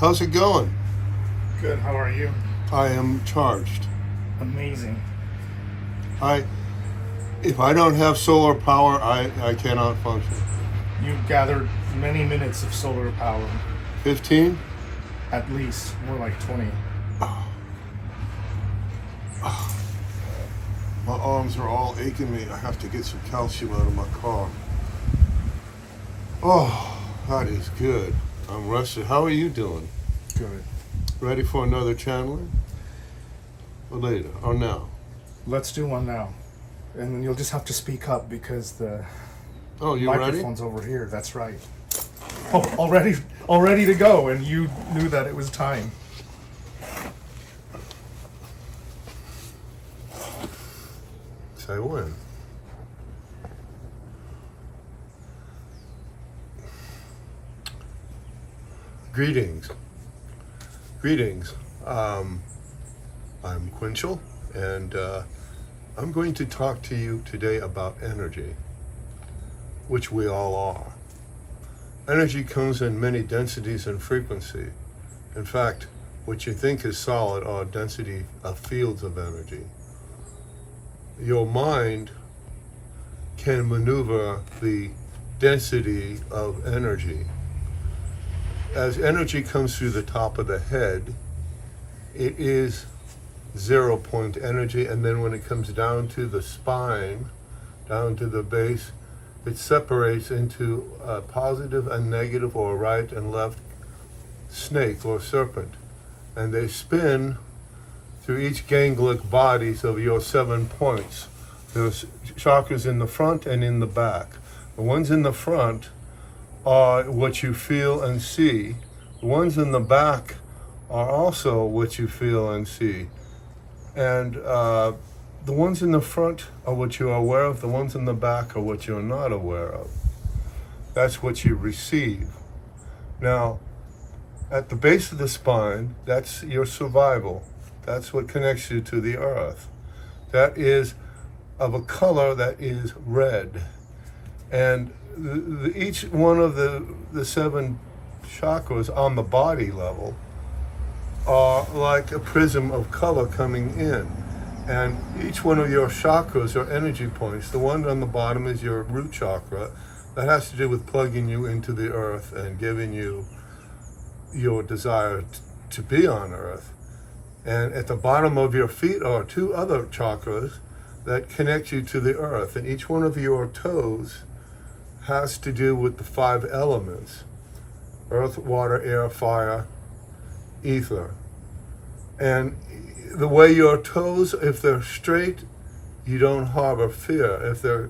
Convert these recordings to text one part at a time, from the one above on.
How's it going? Good, how are you? I am charged. Amazing. I if I don't have solar power, I cannot function. You've gathered many minutes of solar power, 15? at least, more like 20. My arms are all aching me. I have to get some calcium out of my car. Oh, that is good. I'm rested. How are you doing? Good. Ready for another channeling? Or later? Or now? Let's do one now. And then you'll just have to speak up because the Oh, you ready? microphone's over here. That's right. Oh, all ready to go, and you knew that it was time. Say when. Greetings. Greetings. I'm Quinchel, and I'm going to talk to you today about energy, which we all are. Energy comes in many densities and frequency. In fact, what you think is solid are density of fields of energy. Your mind can maneuver the density of energy. As energy comes through the top of the head, it is 0 point energy, and then when it comes down to the spine, down to the base, it separates into a positive and negative, or right and left snake or serpent, and they spin through each ganglic bodies of your 7 points. There's chakras in the front and in the back. The ones in the front are what you feel and see. The ones in the back are also what you feel and see. And the ones in the front are what you are aware of. The ones in the back are what you're not aware of. That's what you receive. Now, at the base of the spine, that's your survival. That's what connects you to the earth. That is of a color that is red. And each one of the 7 chakras on the body level are like a prism of color coming in. And each one of your chakras are energy points. The one on the bottom is your root chakra. That has to do with plugging you into the earth and giving you your desire to be on earth. And at the bottom of your feet are 2 other chakras that connect you to the earth. And each one of your toes has to do with the 5 elements: earth, water, air, fire, ether. And the way your toes, if they're straight, you don't harbor fear. If they're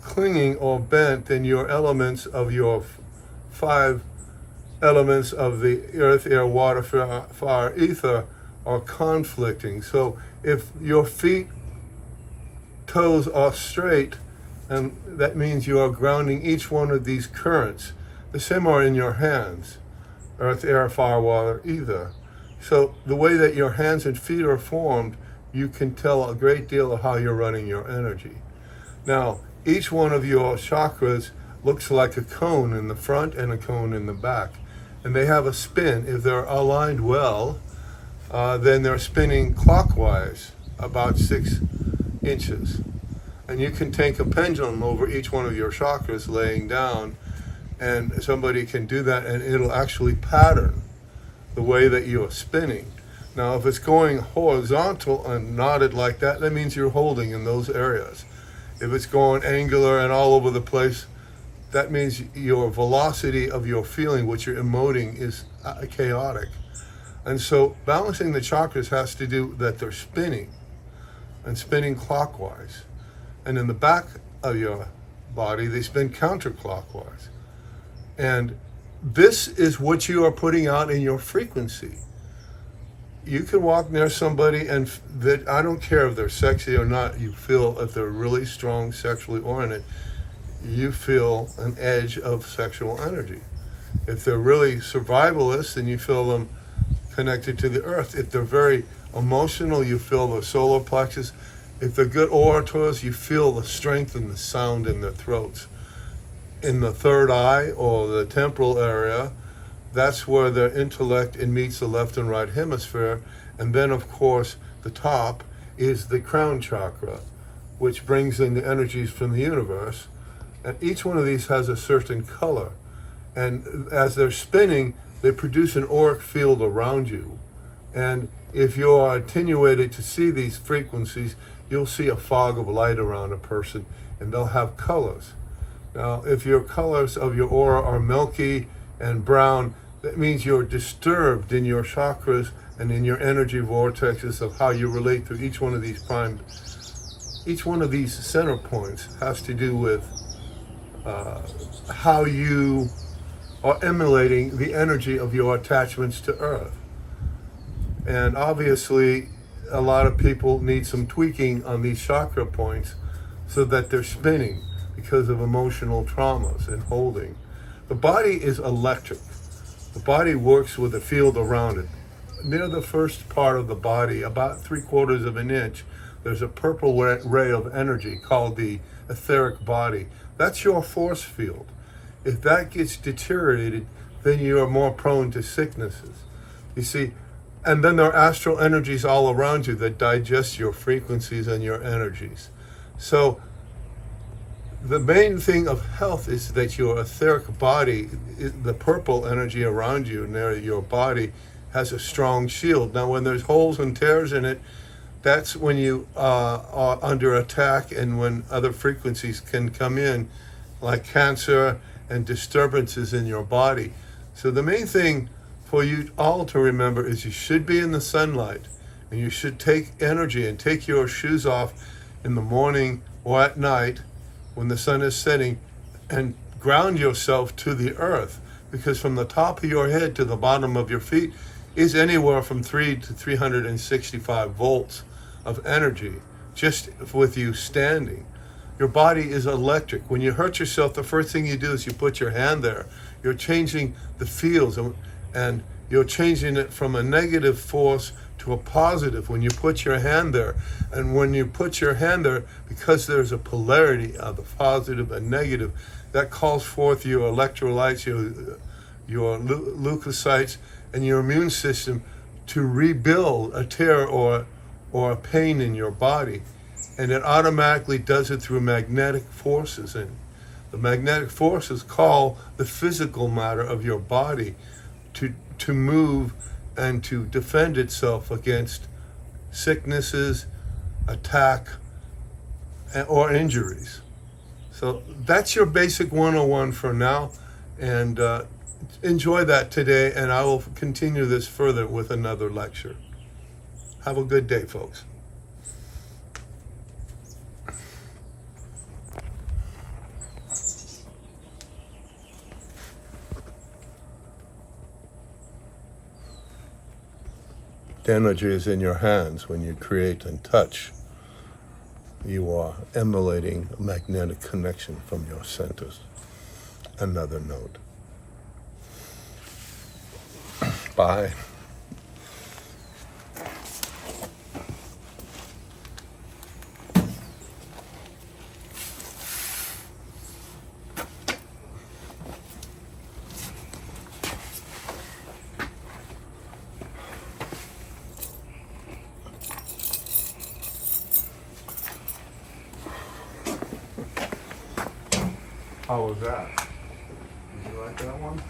clinging or bent, then your elements of your 5 elements of the earth, air, water, fire, ether are conflicting. So if your feet, toes are straight, and that means you are grounding each one of these currents. The same are in your hands: earth, air, fire, water, ether. So the way that your hands and feet are formed, you can tell a great deal of how you're running your energy. Now, each one of your chakras looks like a cone in the front and a cone in the back. And they have a spin. If they're aligned well, then they're spinning clockwise about 6 inches. And you can take a pendulum over each one of your chakras laying down, and somebody can do that, and it'll actually pattern the way that you're spinning. Now, if it's going horizontal and knotted like that, that means you're holding in those areas. If it's going angular and all over the place, that means your velocity of your feeling, what you're emoting, is chaotic. And so balancing the chakras has to do that they're spinning, and spinning clockwise. And in the back of your body, they spin counterclockwise. And this is what you are putting out in your frequency. You can walk near somebody, and that, I don't care if they're sexy or not, you feel, if they're really strong, sexually oriented, you feel an edge of sexual energy. If they're really survivalists, then you feel them connected to the earth. If they're very emotional, you feel the solar plexus. If they're good orators, you feel the strength and the sound in their throats. In the third eye or the temporal area, That's where the intellect meets the left and right hemisphere. And then, of course, the top is the crown chakra, which brings in the energies from the universe. And each one of these has a certain color. And as they're spinning, they produce an auric field around you. And if you are attenuated to see these frequencies, you'll see a fog of light around a person, and they'll have colors. Now, if your colors of your aura are milky and brown, that means you're disturbed in your chakras and in your energy vortexes of how you relate to each one of these center points has to do with how you are emulating the energy of your attachments to Earth. And obviously, a lot of people need some tweaking on these chakra points so that they're spinning because of emotional traumas and holding. The body is electric. The body works with a field around it. Near the first part of the body, about 3/4 of an inch, there's a purple ray of energy called the etheric body. That's your force field. If that gets deteriorated, then you are more prone to sicknesses. You see, and then there are astral energies all around you that digest your frequencies and your energies. So the main thing of health is that your etheric body, the purple energy around you near your body, has a strong shield. Now, when there's holes and tears in it, that's when you are under attack and when other frequencies can come in, like cancer and disturbances in your body. So the main thing for you all to remember is you should be in the sunlight, and you should take energy and take your shoes off in the morning or at night when the sun is setting, and ground yourself to the earth, because from the top of your head to the bottom of your feet is anywhere from 3 to 365 volts of energy just with you standing. Your body is electric. When you hurt yourself, the first thing you do is you put your hand there. You're changing the fields, and you're changing it from a negative force to a positive when you put your hand there. And when you put your hand there, because there's a polarity of the positive and negative, that calls forth your electrolytes, your leukocytes, and your immune system to rebuild a tear or a pain in your body. And it automatically does it through magnetic forces. And the magnetic forces call the physical matter of your body to move and to defend itself against sicknesses, attack, or injuries. So that's your basic 101 for now. And enjoy that today, and I will continue this further with another lecture. Have a good day, folks. The energy is in your hands. When you create and touch, you are emulating a magnetic connection from your centers. Another note. Bye. How was that? Did you like that one?